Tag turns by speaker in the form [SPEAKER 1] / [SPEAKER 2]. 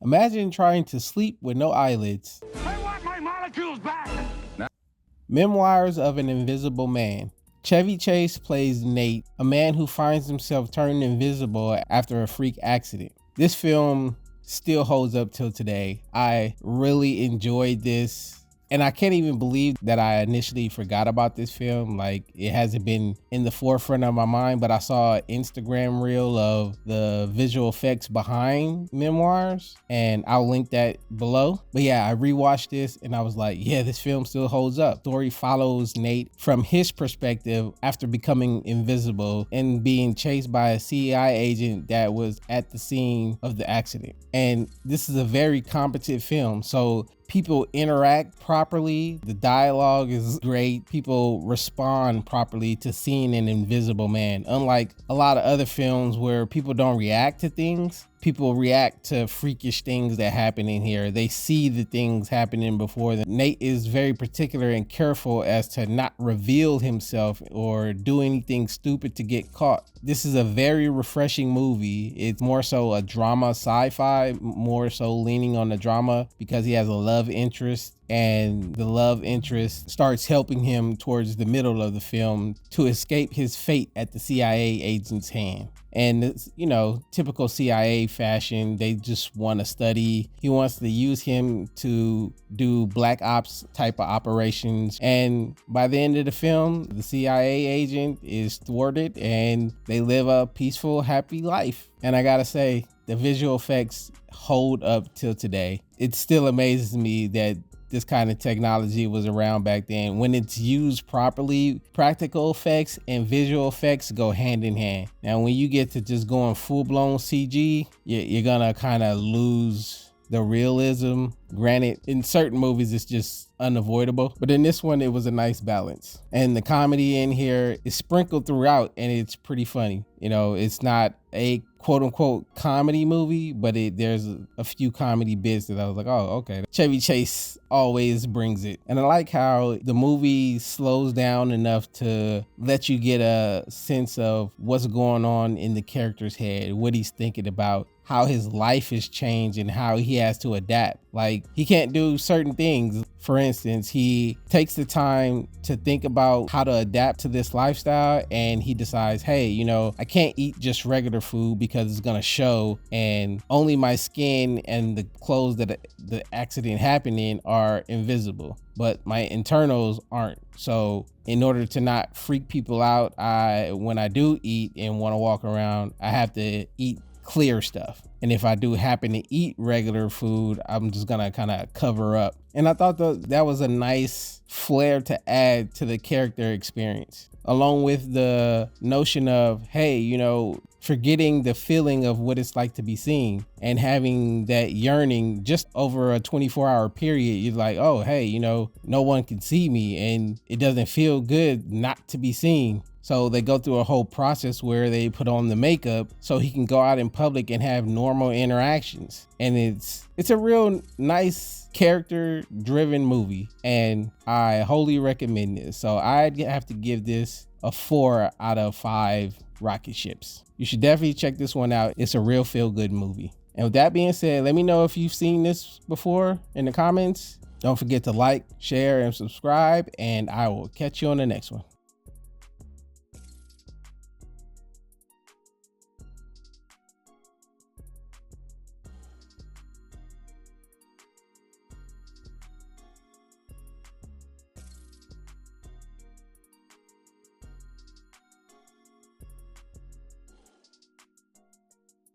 [SPEAKER 1] Imagine trying to sleep with no eyelids.
[SPEAKER 2] I want my molecules back.
[SPEAKER 1] Memoirs of an Invisible Man. Chevy Chase plays Nate, a man who finds himself turned invisible after a freak accident. This film still holds up till today. I really enjoyed this. And I can't even believe that I initially forgot about this film. Like, it hasn't been in the forefront of my mind, but I saw an Instagram reel of the visual effects behind Memoirs, and I'll link that below. But yeah, I rewatched this and I was like, yeah, this film still holds up. The story follows Nate from his perspective after becoming invisible and being chased by a CIA agent that was at the scene of the accident. And this is a very competent film. So people interact properly. The dialogue is great. People respond properly to seeing an invisible man. Unlike a lot of other films where people don't react to things, people react to freakish things that happen in here. They see the things happening before them. Nate is very particular and careful as to not reveal himself or do anything stupid to get caught. This is a very refreshing movie. It's more so a drama sci-fi, more so leaning on the drama because he has a love interest, and the love interest starts helping him towards the middle of the film to escape his fate at the CIA agent's hand. And it's, you know, typical CIA fashion. They just want to study. He wants to use him to do black ops type of operations. And by the end of the film, the CIA agent is thwarted and they live a peaceful, happy life. And I gotta say, the visual effects hold up till today. It still amazes me that this kind of technology was around back then. When it's used properly, practical effects and visual effects go hand in hand. Now, when you get to just going full-blown CG, you're gonna kind of lose the realism. Granted, in certain movies, it's just unavoidable, but in this one, it was a nice balance. And the comedy in here is sprinkled throughout, and it's pretty funny. You know, it's not a quote-unquote comedy movie, but there's a few comedy bits that I was like, oh, okay. Chevy Chase always brings it. And I like how the movie slows down enough to let you get a sense of what's going on in the character's head, what he's thinking about, how his life has changed and how he has to adapt. Like, he can't do certain things. For instance, he takes the time to think about how to adapt to this lifestyle, and he decides, hey, you know, I can't eat just regular food because it's gonna show, and only my skin and the clothes that the accident happened in are invisible, but my internals aren't. So in order to not freak people out, when I do eat and want to walk around, I have to eat clear stuff. And if I do happen to eat regular food, I'm just gonna kind of cover up. And I thought that was a nice flair to add to the character experience, along with the notion of, hey, you know, forgetting the feeling of what it's like to be seen and having that yearning just over a 24-hour period. You're like, oh, hey, you know, no one can see me, and it doesn't feel good not to be seen. So they go through a whole process where they put on the makeup so he can go out in public and have normal interactions. And it's a real nice character driven movie, and I wholly recommend this. So I'd have to give this a 4 out of 5 rocket ships. You should definitely check this one out. It's a real feel good movie. And with that being said, let me know if you've seen this before in the comments. Don't forget to like, share, and subscribe, and I will catch you on the next one.